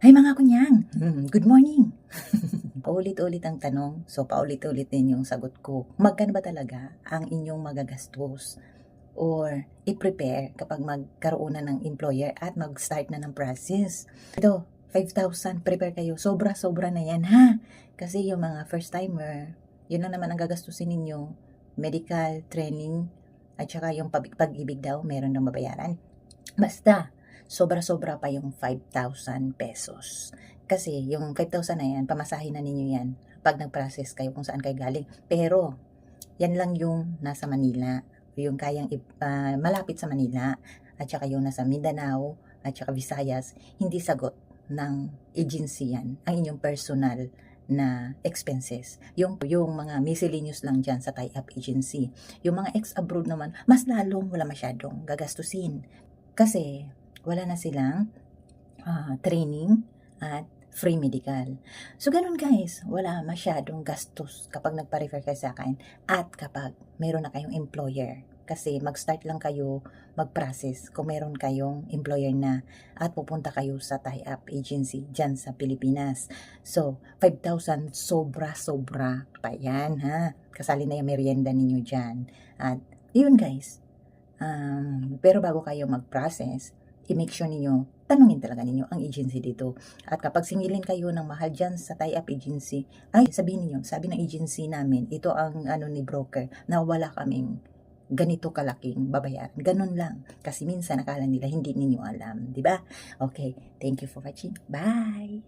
Hay mga kunyang, good morning. Paulit-ulit ang tanong, so paulit-ulit din yung sagot ko. Magkano ba talaga ang inyong magagastos or i-prepare kapag magkaroon na ng employer at mag-start na ng process? Ito, 5,000, prepare kayo. Sobra-sobra na yan ha. Kasi yung mga first timer, yun lang naman ang gagastusin ninyo. Medical, training, at saka yung pag-ibig daw, meron nang mabayaran. Basta, sobra-sobra pa yung 5,000 pesos. Kasi yung 5,000 na yan, pamasahin na ninyo yan pag nag-process kayo kung saan kayo galing. Pero, yan lang yung nasa Manila, yung kayang malapit sa Manila, at saka yung nasa Mindanao, at saka Visayas, hindi sagot ng agency yan, ang inyong personal na expenses. Yung mga miscellaneous lang dyan sa tie-up agency. Yung mga ex-abroad naman, mas lalong wala masyadong gagastusin. Kasi wala na silang training at free medical. So, ganun guys, wala masyadong gastos kapag nagpa-refer kayo sa akin at kapag meron na kayong employer. Kasi mag-start lang kayo mag-process kung meron kayong employer na at pupunta kayo sa tie-up agency dyan sa Pilipinas. So, 5,000 sobra-sobra pa yan ha. Kasali na yung merienda ninyo dyan. At yun guys, pero bago kayo mag-process, i-make sure ninyo, tanungin talaga ninyo ang agency dito. At kapag singilin kayo ng mahal dyan sa tie-up agency, ay sabihin ninyo, sabi ng agency namin, ito ang ni broker, na wala kaming ganito kalaking babayaran. Ganun lang. Kasi minsan akala nila hindi ninyo alam. Diba? Okay. Thank you for watching. Bye!